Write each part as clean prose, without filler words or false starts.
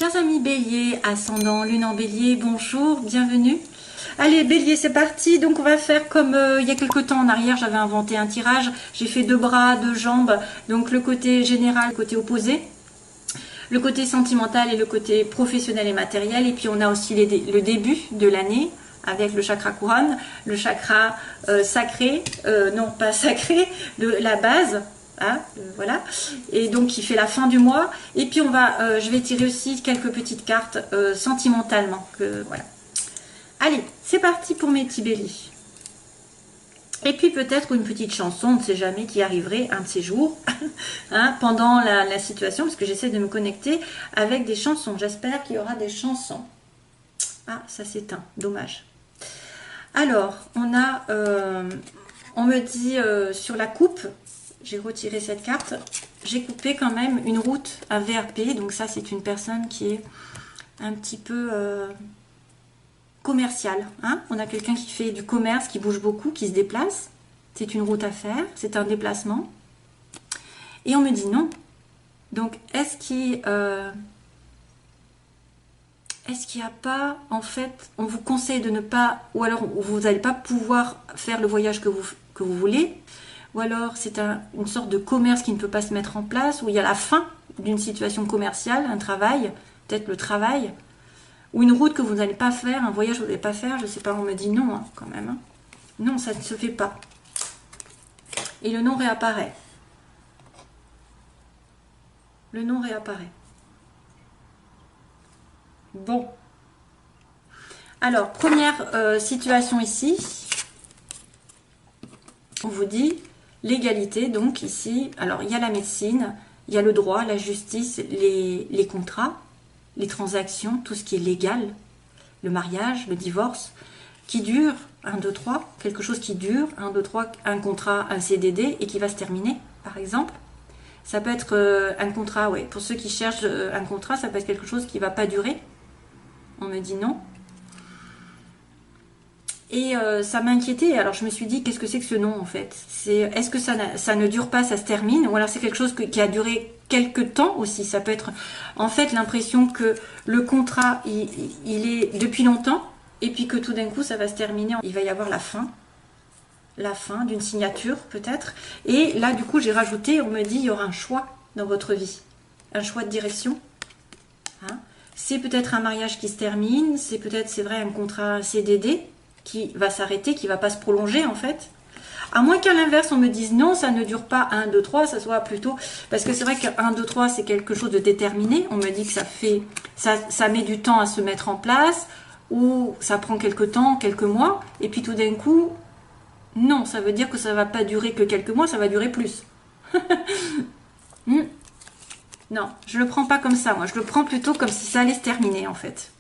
Chers amis Bélier, ascendant, lune en Bélier, bonjour, bienvenue. Allez Bélier, c'est parti. Donc on va faire comme il y a quelques temps en arrière, j'avais inventé un tirage. J'ai fait 2 bras, 2 jambes, donc le côté général, le côté opposé. Le côté sentimental et le côté professionnel et matériel. Et puis on a aussi le début de l'année avec le chakra couronne, le chakra sacré, non pas sacré, la base. Hein, voilà, et donc qui fait la fin du mois. Et puis on va, je vais tirer aussi quelques petites cartes sentimentalement. Voilà. Allez, c'est parti pour mes petits béliers. Et puis peut-être une petite chanson, on ne sait jamais, qui arriverait un de ces jours, hein, pendant la situation, parce que j'essaie de me connecter avec des chansons. J'espère qu'il y aura des chansons. Ah, ça s'éteint, dommage. Alors, on a, on me dit sur la coupe, j'ai retiré cette carte, j'ai coupé quand même une route à VRP, donc ça c'est une personne qui est un petit peu commerciale. Hein, on a quelqu'un qui fait du commerce, qui bouge beaucoup, qui se déplace, c'est une route à faire, c'est un déplacement. Et on me dit non. Donc est-ce qu'il n'y a pas, en fait, on vous conseille de ne pas, ou alors vous n'allez pas pouvoir faire le voyage que vous voulez, ou alors c'est une sorte de commerce qui ne peut pas se mettre en place, où il y a la fin d'une situation commerciale, un travail, peut-être le travail, ou une route que vous n'allez pas faire, un voyage que vous n'allez pas faire, je ne sais pas, on me dit non, hein, quand même. Hein. Non, ça ne se fait pas. Et le non réapparaît. Le non réapparaît. Bon. Alors, première situation ici. On vous dit l'égalité, donc ici. Alors, il y a la médecine, il y a le droit, la justice, les contrats, les transactions, tout ce qui est légal, le mariage, le divorce, qui dure, 1, 2, 3, quelque chose qui dure, 1, 2, 3, un contrat, un CDD, et qui va se terminer, par exemple. Ça peut être un contrat, ouais, pour ceux qui cherchent un contrat, ça peut être quelque chose qui ne va pas durer. On me dit non. Et ça m'a inquiétée. Alors je me suis dit, qu'est-ce que c'est que ce non en fait? Est-ce que ça ne dure pas, ça se termine? Ou alors c'est quelque chose qui a duré quelques temps aussi? Ça peut être en fait l'impression que le contrat, il est depuis longtemps, et puis que tout d'un coup ça va se terminer. Il va y avoir la fin d'une signature peut-être. Et là du coup j'ai rajouté, on me dit, il y aura un choix dans votre vie. Un choix de direction. Hein, c'est peut-être un mariage qui se termine, c'est peut-être, c'est vrai, un contrat CDD qui va s'arrêter, qui ne va pas se prolonger en fait. À moins qu'à l'inverse, on me dise non, ça ne dure pas 1, 2, 3, ça soit plutôt... Parce que c'est vrai que 1, 2, 3, c'est quelque chose de déterminé. On me dit que ça met du temps à se mettre en place, ou ça prend quelques temps, quelques mois, et puis tout d'un coup, non, ça veut dire que ça ne va pas durer que quelques mois, ça va durer plus. Non, je ne le prends pas comme ça, moi. Je le prends plutôt comme si ça allait se terminer, en fait.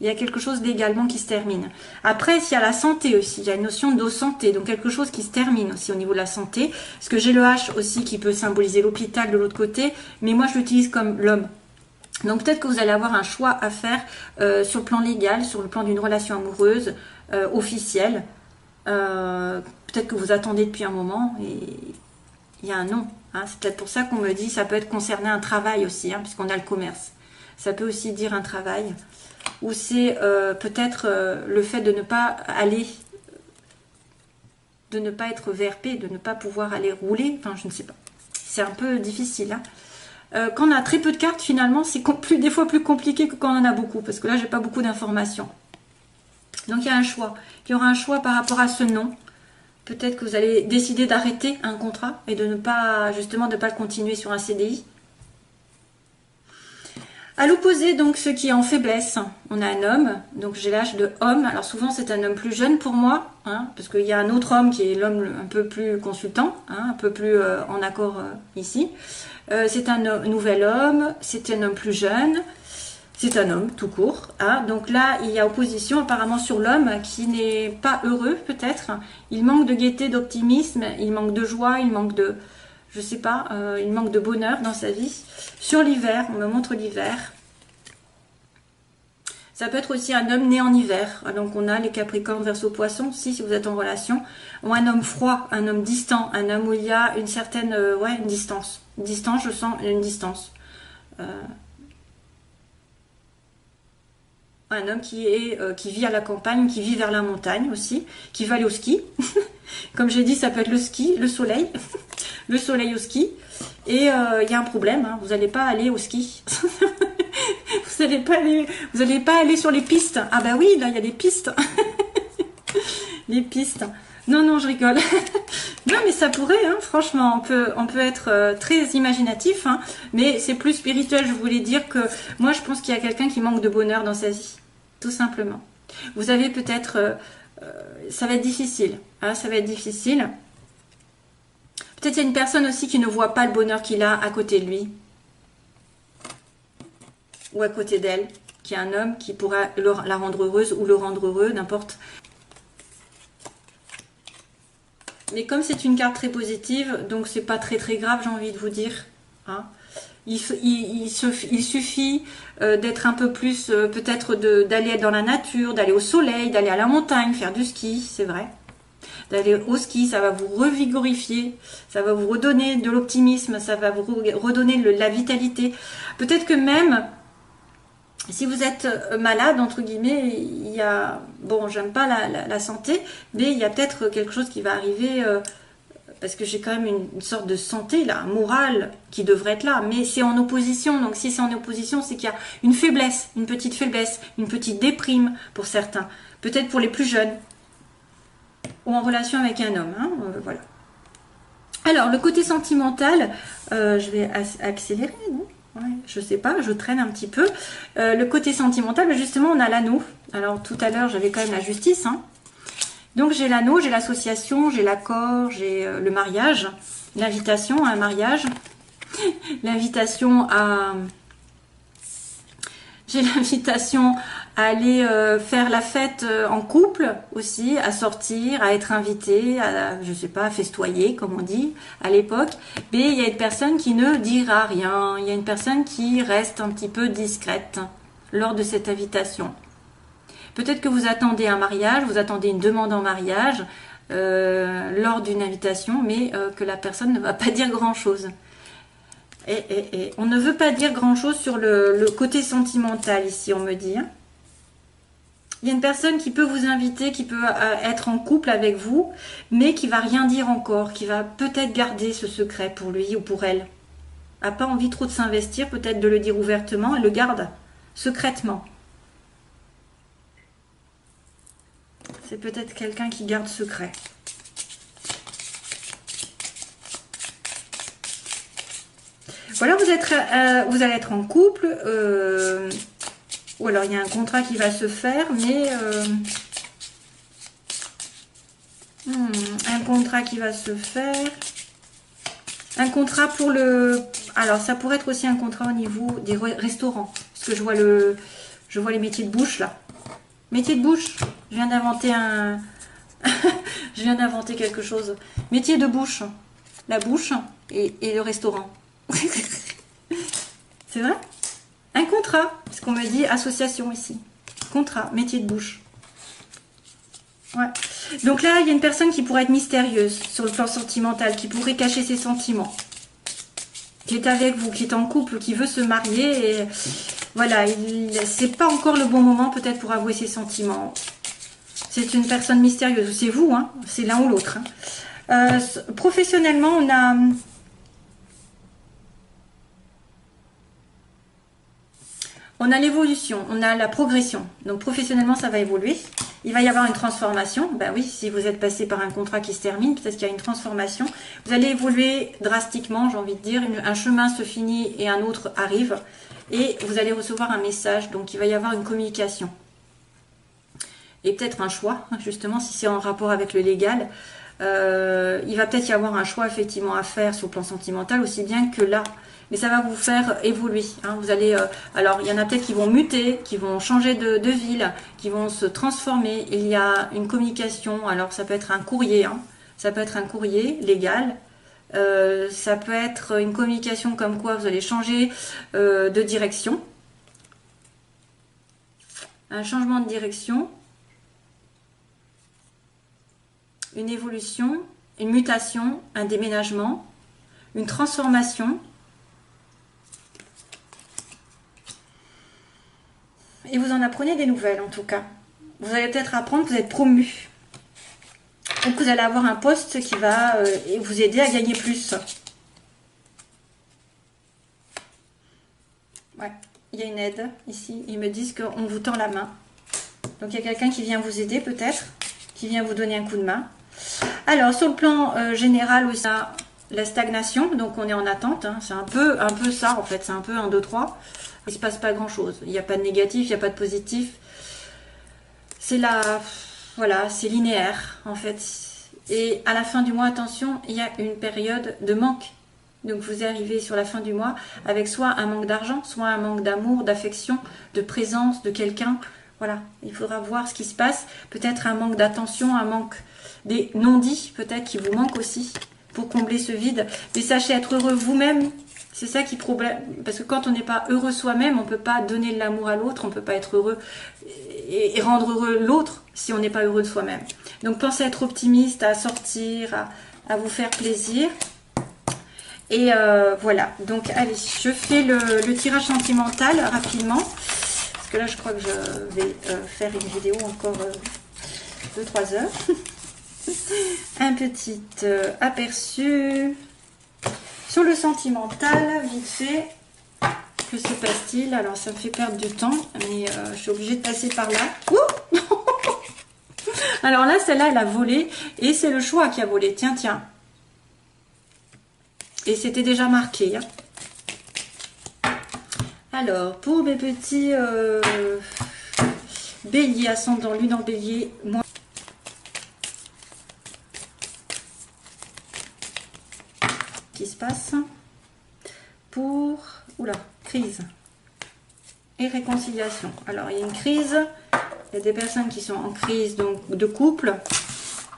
Il y a quelque chose légalement qui se termine. Après, il y a la santé aussi. Il y a une notion de santé. Donc, quelque chose qui se termine aussi au niveau de la santé. Parce que j'ai le H aussi qui peut symboliser l'hôpital de l'autre côté. Mais moi, je l'utilise comme l'homme. Donc, peut-être que vous allez avoir un choix à faire sur le plan légal, sur le plan d'une relation amoureuse, officielle. Peut-être que vous attendez depuis un moment et il y a un non. Hein. C'est peut-être pour ça qu'on me dit, ça peut être concerné un travail aussi, hein, puisqu'on a le commerce. Ça peut aussi dire un travail. Ou c'est peut-être le fait de ne pas aller, de ne pas être VRP, de ne pas pouvoir aller rouler, enfin je ne sais pas. C'est un peu difficile. Hein. Quand on a très peu de cartes, finalement, c'est des fois plus compliqué que quand on en a beaucoup, parce que là, j'ai pas beaucoup d'informations. Donc il y a un choix. Il y aura un choix par rapport à ce non. Peut-être que vous allez décider d'arrêter un contrat et de ne pas, justement, de ne pas continuer sur un CDI. À l'opposé, donc, ce qui est en faiblesse, on a un homme, donc j'ai l'âge de homme. Alors souvent, c'est un homme plus jeune pour moi, hein, parce qu'il y a un autre homme qui est l'homme un peu plus consultant, hein, un peu plus en accord ici. C'est un nouvel homme, c'est un homme plus jeune, c'est un homme tout court. Hein. Donc là, il y a opposition apparemment sur l'homme qui n'est pas heureux peut-être. Il manque de gaieté, d'optimisme, il manque de joie, il manque de... Je sais pas, il manque de bonheur dans sa vie. Sur l'hiver, on me montre l'hiver. Ça peut être aussi un homme né en hiver. Donc on a les Capricornes, Verseau, Poissons, si vous êtes en relation. Ou un homme froid, un homme distant, un homme où il y a une certaine, ouais, une distance. Une distance, je sens une distance. un homme qui vit à la campagne, qui vit vers la montagne aussi, qui va aller au ski. Comme j'ai dit, ça peut être le ski, le soleil, le soleil au ski. Et il y a un problème, hein, vous n'allez pas aller au ski. Vous n'allez pas aller sur les pistes. Ah bah oui, là il y a des pistes. Les pistes. Non, non, je rigole. Non, mais ça pourrait, hein, franchement, on peut être très imaginatif, hein, mais c'est plus spirituel. Je voulais dire que moi, je pense qu'il y a quelqu'un qui manque de bonheur dans sa vie, tout simplement. Vous avez peut-être, ça va être difficile, hein, ça va être difficile. Peut-être il y a une personne aussi qui ne voit pas le bonheur qu'il a à côté de lui, ou à côté d'elle, qui est un homme qui pourra la rendre heureuse ou le rendre heureux, n'importe. Mais comme c'est une carte très positive, donc c'est pas très très grave, j'ai envie de vous dire. Hein. Il suffit d'être un peu plus, peut-être d'aller dans la nature, d'aller au soleil, d'aller à la montagne, faire du ski, c'est vrai. D'aller au ski, ça va vous revigorifier, ça va vous redonner de l'optimisme, ça va vous redonner la vitalité. Peut-être que même, si vous êtes malade, entre guillemets, il y a, bon, j'aime pas la santé, mais il y a peut-être quelque chose qui va arriver, parce que j'ai quand même une sorte de santé, là, morale, qui devrait être là, mais c'est en opposition, donc si c'est en opposition, c'est qu'il y a une faiblesse, une petite déprime pour certains, peut-être pour les plus jeunes, ou en relation avec un homme, hein, voilà. Alors, le côté sentimental, je vais accélérer, non ? Ouais, je sais pas, je traîne un petit peu. Le côté sentimental, justement, on a l'anneau. Alors, tout à l'heure, j'avais quand même la justice. Hein. Donc, j'ai l'anneau, j'ai l'association, j'ai l'accord, j'ai le mariage, l'invitation à un mariage, l'invitation à... J'ai l'invitation à aller faire la fête en couple aussi, à sortir, à être invité, à, je sais pas, à festoyer, comme on dit à l'époque. Mais il y a une personne qui ne dira rien. Il y a une personne qui reste un petit peu discrète lors de cette invitation. Peut-être que vous attendez un mariage, vous attendez une demande en mariage lors d'une invitation, mais que la personne ne va pas dire grand-chose. Et on ne veut pas dire grand-chose sur le côté sentimental ici, on me dit. Il y a une personne qui peut vous inviter, qui peut être en couple avec vous, mais qui va rien dire encore, qui va peut-être garder ce secret pour lui ou pour elle. A pas envie trop de s'investir, peut-être de le dire ouvertement, elle le garde secrètement. C'est peut-être quelqu'un qui garde secret. Voilà, vous allez être en couple, ou alors il y a un contrat qui va se faire, mais un contrat qui va se faire, un contrat pour le... Alors ça pourrait être aussi un contrat au niveau des restaurants, parce que je vois les métiers de bouche là. Métier de bouche, je viens d'inventer je viens d'inventer quelque chose. Métier de bouche, la bouche et le restaurant. C'est vrai? Un contrat, parce qu'on me dit association ici. Contrat, métier de bouche. Ouais. Donc là, il y a une personne qui pourrait être mystérieuse sur le plan sentimental, qui pourrait cacher ses sentiments. Qui est avec vous, qui est en couple, qui veut se marier. Et voilà, c'est pas encore le bon moment peut-être pour avouer ses sentiments. C'est une personne mystérieuse. C'est vous, hein? C'est l'un ou l'autre. Hein. Professionnellement, on a l'évolution, on a la progression. Donc professionnellement, ça va évoluer. Il va y avoir une transformation. Ben oui, si vous êtes passé par un contrat qui se termine, peut-être qu'il y a une transformation. Vous allez évoluer drastiquement, j'ai envie de dire. Un chemin se finit et un autre arrive. Et vous allez recevoir un message. Donc il va y avoir une communication. Et peut-être un choix, justement, si c'est en rapport avec le légal. Il va peut-être y avoir un choix effectivement à faire sur le plan sentimental, aussi bien que là. Mais ça va vous faire évoluer. Hein. Vous allez, alors, il y en a peut-être qui vont muter, qui vont changer de ville, qui vont se transformer. Il y a une communication. Alors, ça peut être un courrier. Hein. Ça peut être un courrier légal. Ça peut être une communication comme quoi vous allez changer de direction. Un changement de direction. Une évolution, une mutation, un déménagement, une transformation. Et vous en apprenez des nouvelles en tout cas. Vous allez peut-être apprendre que vous êtes promu. Donc vous allez avoir un poste qui va vous aider à gagner plus. Ouais, il y a une aide ici. Ils me disent qu'on vous tend la main. Donc il y a quelqu'un qui vient vous aider peut-être, qui vient vous donner un coup de main. Alors sur le plan général aussi, la stagnation, donc on est en attente. Hein. C'est un peu ça en fait, c'est un peu 1, 2, 3. Il ne se passe pas grand chose. Il n'y a pas de négatif, il n'y a pas de positif. C'est voilà, c'est linéaire en fait. Et à la fin du mois, attention, il y a une période de manque. Donc vous arrivez sur la fin du mois avec soit un manque d'argent, soit un manque d'amour, d'affection, de présence de quelqu'un. Voilà, il faudra voir ce qui se passe. Peut-être un manque d'attention, un manque des non-dits, peut-être qui vous manque aussi pour combler ce vide. Mais sachez être heureux vous-même. C'est ça qui problème. Parce que quand on n'est pas heureux soi-même, on ne peut pas donner de l'amour à l'autre, on ne peut pas être heureux et rendre heureux l'autre si on n'est pas heureux de soi-même. Donc pensez à être optimiste, à sortir, à vous faire plaisir. Et voilà, donc allez, je fais le tirage sentimental rapidement. Parce que là, je crois que je vais faire une vidéo encore 2-3 heures. Un petit aperçu sur le sentimental, vite fait. Que se passe-t-il? Alors, ça me fait perdre du temps, mais je suis obligée de passer par là. Ouh. Alors là, celle-là, elle a volé, et c'est le choix qui a volé. Tiens, tiens. Et c'était déjà marqué. Hein. Alors, pour mes petits béliers, ascendant lune en bélier, moi. Qui se passe pour oula, crise et réconciliation. Alors il y a une crise, il y a des personnes qui sont en crise donc de couple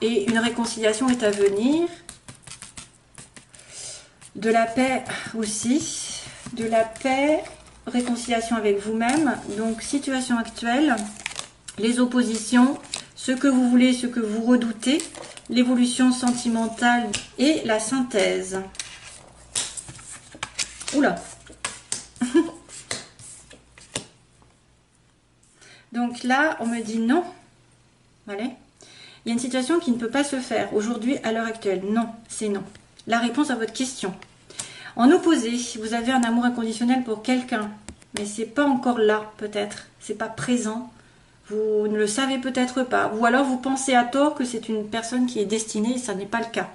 et une réconciliation est à venir. De la paix aussi, de la paix, réconciliation avec vous-même. Donc situation actuelle, les oppositions, ce que vous voulez, ce que vous redoutez, l'évolution sentimentale et la synthèse. Oula. Donc là, on me dit non. Allez. Il y a une situation qui ne peut pas se faire aujourd'hui, à l'heure actuelle. Non, c'est non. La réponse à votre question. En opposé, vous avez un amour inconditionnel pour quelqu'un, mais c'est pas encore là, peut-être. C'est pas présent. Vous ne le savez peut-être pas. Ou alors vous pensez à tort que c'est une personne qui est destinée, et ça n'est pas le cas.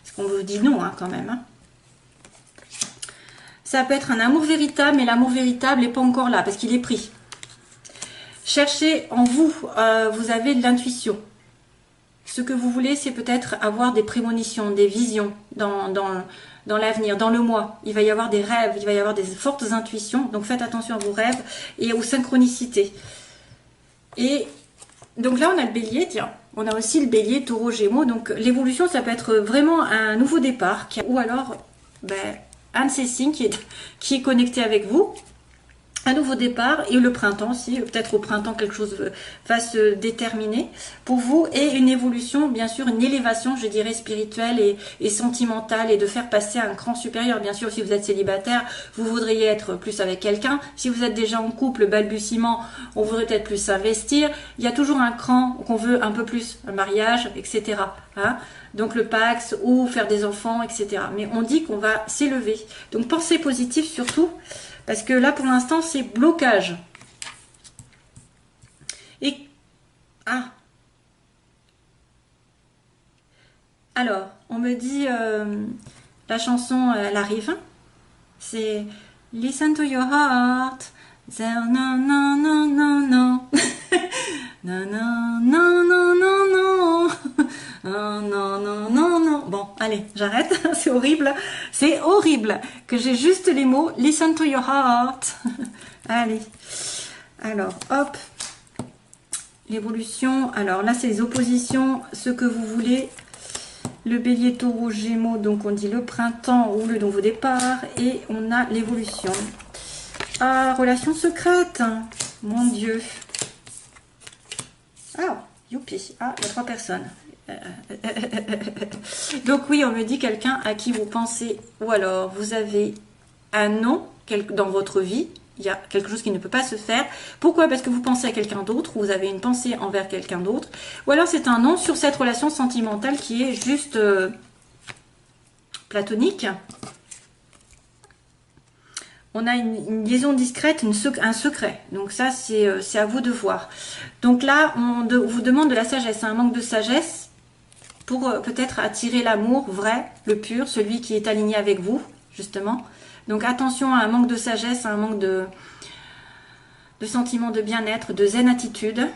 Parce qu'on vous dit non, hein, quand même. Hein. Ça peut être un amour véritable, mais l'amour véritable n'est pas encore là, parce qu'il est pris. Cherchez en vous, vous avez de l'intuition. Ce que vous voulez, c'est peut-être avoir des prémonitions, des visions dans l'avenir, dans le mois. Il va y avoir des rêves, il va y avoir des fortes intuitions. Donc faites attention à vos rêves et aux synchronicités. Et donc là, on a le bélier, tiens. On a aussi le bélier, taureau, gémeaux. Donc l'évolution, ça peut être vraiment un nouveau départ. Ou alors, un de ces signes qui est connecté avec vous. Un nouveau départ et le printemps aussi, peut-être au printemps quelque chose va se déterminer pour vous et une évolution, bien sûr, une élévation, je dirais, spirituelle et sentimentale et de faire passer à un cran supérieur. Bien sûr, si vous êtes célibataire, vous voudriez être plus avec quelqu'un. Si vous êtes déjà en couple, balbutiement, on voudrait peut-être plus s'investir. Il y a toujours un cran qu'on veut un peu plus, un mariage, etc. Hein, donc le Pax ou faire des enfants, etc. Mais on dit qu'on va s'élever. Donc pensez positif surtout. Parce que là, pour l'instant, c'est blocage. Et... Ah. Alors, on me dit... la chanson, elle arrive. C'est... Listen to your heart. Non, non, non, non, non, non. Non, non, non, non, non, non. Non, non, non, non, non. Bon, allez, j'arrête. C'est horrible. C'est horrible que j'ai juste les mots. Listen to your heart. Allez. Alors, hop. L'évolution. Alors là, c'est les oppositions. Ce que vous voulez. Le bélier, taureau, gémeaux. Donc, on dit le printemps ou le nouveau départ. Et on a l'évolution. Ah, relation secrète. Mon Dieu. Ah, youpi. Ah, il y a 3 personnes. Donc oui, on me dit quelqu'un à qui vous pensez, ou alors vous avez un nom dans votre vie, Il y a quelque chose qui ne peut pas se faire. Pourquoi? Parce que vous pensez à quelqu'un d'autre, ou vous avez une pensée envers quelqu'un d'autre. Ou alors c'est un non sur cette relation sentimentale qui est juste platonique. On a une liaison discrète, un secret. Donc ça, c'est à vous de voir. Donc là, on vous demande de la sagesse. Un manque de sagesse pour peut-être attirer l'amour vrai, le pur, celui qui est aligné avec vous, justement. Donc attention à un manque de sagesse, à un manque de sentiment de bien-être, de zen attitude.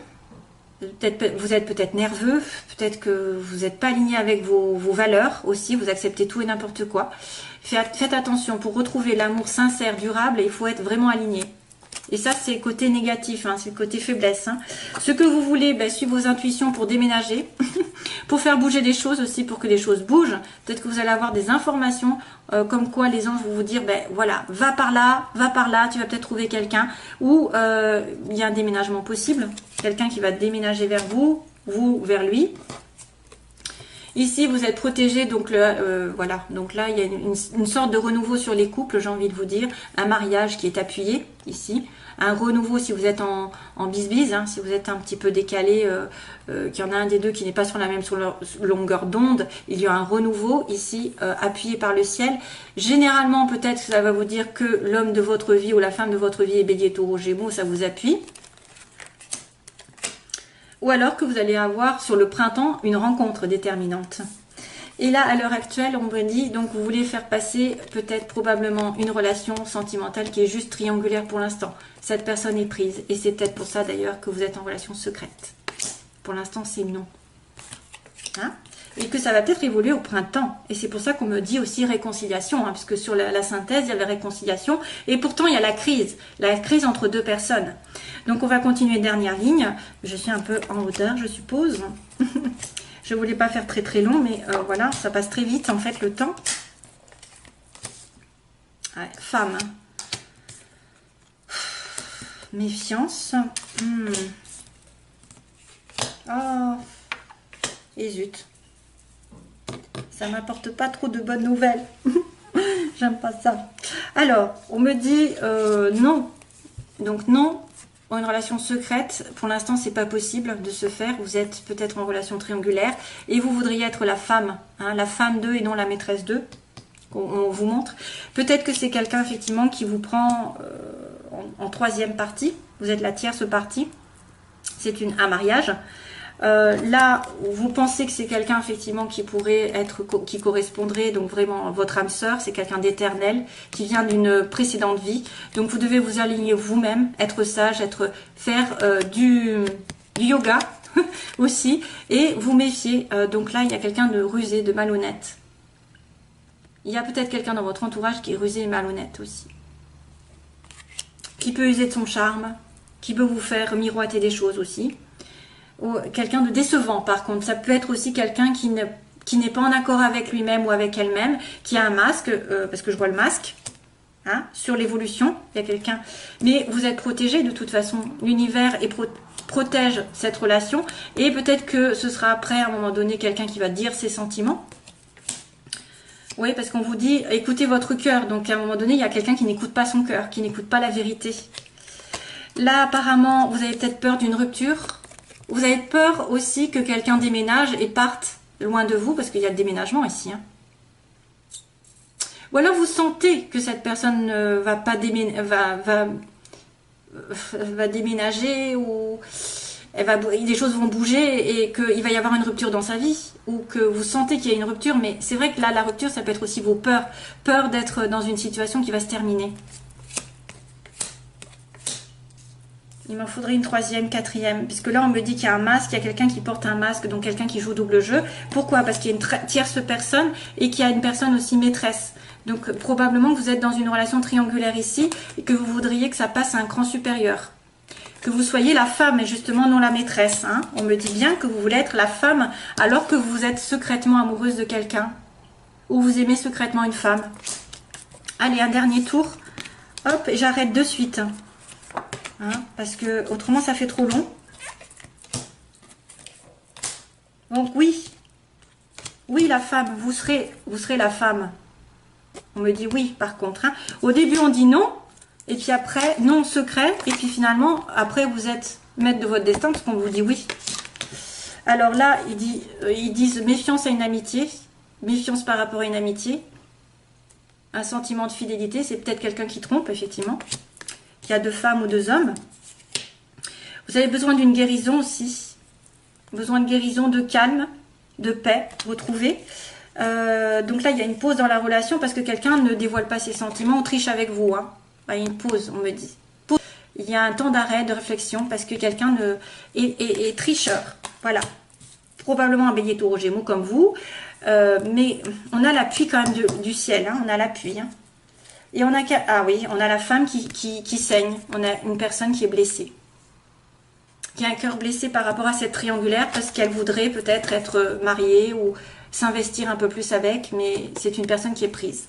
Vous êtes peut-être nerveux, peut-être que vous n'êtes pas aligné avec vos valeurs aussi, vous acceptez tout et n'importe quoi. Faites attention, pour retrouver l'amour sincère, durable, il faut être vraiment aligné. Et ça, c'est le côté négatif, hein, c'est le côté faiblesse. Hein. Ce que vous voulez, suivre vos intuitions pour déménager, pour faire bouger des choses aussi, pour que les choses bougent. Peut-être que vous allez avoir des informations comme quoi les anges vont vous dire, voilà, va par là, tu vas peut-être trouver quelqu'un. Ou il y a un déménagement possible, quelqu'un qui va déménager vers vous, vous vers lui. Ici, vous êtes protégé, donc voilà. Donc là, il y a une sorte de renouveau sur les couples, j'ai envie de vous dire. Un mariage qui est appuyé, ici. Un renouveau si vous êtes en bisbise, hein, si vous êtes un petit peu décalé, qu'il y en a un des deux qui n'est pas sur la même longueur d'onde. Il y a un renouveau ici, appuyé par le ciel. Généralement, peut-être que ça va vous dire que l'homme de votre vie ou la femme de votre vie est Bélier, Taureau, Gémeaux, ça vous appuie. Ou alors que vous allez avoir sur le printemps une rencontre déterminante. Et là, à l'heure actuelle, on me dit, donc vous voulez faire passer peut-être probablement une relation sentimentale qui est juste triangulaire pour l'instant. Cette personne est prise. Et c'est peut-être pour ça d'ailleurs que vous êtes en relation secrète. Pour l'instant, c'est non. Hein? Et que ça va peut-être évoluer au printemps. Et c'est pour ça qu'on me dit aussi réconciliation, hein, puisque sur la synthèse, il y a la réconciliation. Et pourtant, il y a la crise entre deux personnes. Donc, on va continuer dernière ligne. Je suis un peu en hauteur, je suppose. Je voulais pas faire très très long, mais voilà, ça passe très vite, en fait, le temps. Ouais, femme. Méfiance. Oh, et zut. Ça m'apporte pas trop de bonnes nouvelles. J'aime pas ça. Alors, on me dit non. Donc non, une relation secrète, pour l'instant, c'est pas possible de se faire. Vous êtes peut-être en relation triangulaire et vous voudriez être la femme, hein, la femme d'eux et non la maîtresse d'eux. On vous montre. Peut-être que c'est quelqu'un, effectivement, qui vous prend en troisième partie. Vous êtes la tierce partie. C'est un mariage. Là, vous pensez que c'est quelqu'un effectivement qui pourrait être, qui correspondrait donc vraiment à votre âme sœur, c'est quelqu'un d'éternel qui vient d'une précédente vie. Donc vous devez vous aligner vous-même, être sage, faire du yoga aussi et vous méfier. Donc là, il y a quelqu'un de rusé, de malhonnête. Il y a peut-être quelqu'un dans votre entourage qui est rusé et malhonnête aussi, qui peut user de son charme, qui peut vous faire miroiter des choses aussi. Ou quelqu'un de décevant par contre, ça peut être aussi quelqu'un qui n'est pas en accord avec lui-même ou avec elle-même, qui a un masque, parce que je vois le masque, hein, sur l'évolution, il y a quelqu'un, mais vous êtes protégé de toute façon, l'univers protège cette relation, et peut-être que ce sera après à un moment donné quelqu'un qui va dire ses sentiments. Oui, parce qu'on vous dit, écoutez votre cœur, donc à un moment donné, il y a quelqu'un qui n'écoute pas son cœur, qui n'écoute pas la vérité. Là, apparemment, vous avez peut-être peur d'une rupture. Vous avez peur aussi que quelqu'un déménage et parte loin de vous, parce qu'il y a le déménagement ici. Hein. Ou alors vous sentez que cette personne ne va pas va déménager, ou des choses vont bouger et qu'il va y avoir une rupture dans sa vie, ou que vous sentez qu'il y a une rupture, mais c'est vrai que là, la rupture, ça peut être aussi vos peurs. Peur d'être dans une situation qui va se terminer. Il m'en faudrait une troisième, quatrième, puisque là on me dit qu'il y a un masque, il y a quelqu'un qui porte un masque, donc quelqu'un qui joue double jeu. Pourquoi? Parce qu'il y a une tierce personne et qu'il y a une personne aussi maîtresse. Donc probablement que vous êtes dans une relation triangulaire ici et que vous voudriez que ça passe à un cran supérieur. Que vous soyez la femme et justement non la maîtresse. Hein. On me dit bien que vous voulez être la femme alors que vous êtes secrètement amoureuse de quelqu'un. Ou vous aimez secrètement une femme. Allez, un dernier tour. Hop, et j'arrête de suite. Hein, parce que autrement ça fait trop long. Donc oui, la femme, vous serez la femme. On me dit oui par contre. Hein. Au début on dit non, Et puis après, non secret. Et puis finalement, après, vous êtes maître de votre destin parce qu'on vous dit oui. Alors là, ils disent méfiance à une amitié. Méfiance par rapport à une amitié. Un sentiment de fidélité. C'est peut-être quelqu'un qui trompe, effectivement. Qui a 2 femmes ou 2 hommes. Vous avez besoin d'une guérison aussi. Besoin de guérison, de calme, de paix, retrouver. Donc là, il y a une pause dans la relation parce que quelqu'un ne dévoile pas ses sentiments ou triche avec vous. Hein. Il y a une pause, on me dit. Il y a un temps d'arrêt, de réflexion parce que quelqu'un est tricheur. Voilà. Probablement un bélier taureau gémeaux comme vous. Mais on a l'appui quand même du ciel. Hein. On a l'appui. Hein. Et on a, ah oui, on a la femme qui saigne. On a une personne qui est blessée. Qui a un cœur blessé par rapport à cette triangulaire parce qu'elle voudrait peut-être être mariée ou s'investir un peu plus avec, mais c'est une personne qui est prise.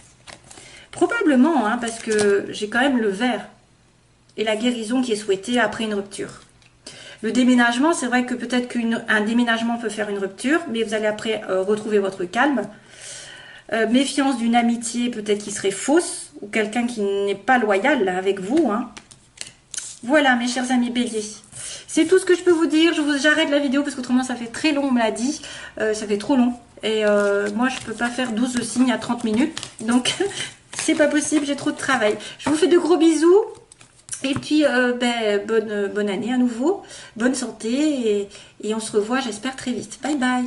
Probablement, hein, parce que j'ai quand même le vert et la guérison qui est souhaitée après une rupture. Le déménagement, c'est vrai que peut-être qu'un déménagement peut faire une rupture, mais vous allez après retrouver votre calme. Méfiance d'une amitié peut-être qui serait fausse, ou quelqu'un qui n'est pas loyal là, avec vous. Hein. Voilà, mes chers amis béliers. C'est tout ce que je peux vous dire. J'arrête la vidéo parce qu'autrement ça fait très long, on me l'a dit. Ça fait trop long. Et moi, je peux pas faire 12 signes à 30 minutes. Donc, c'est pas possible, j'ai trop de travail. Je vous fais de gros bisous. Et puis, bonne année à nouveau. Bonne santé. Et on se revoit, j'espère, très vite. Bye bye.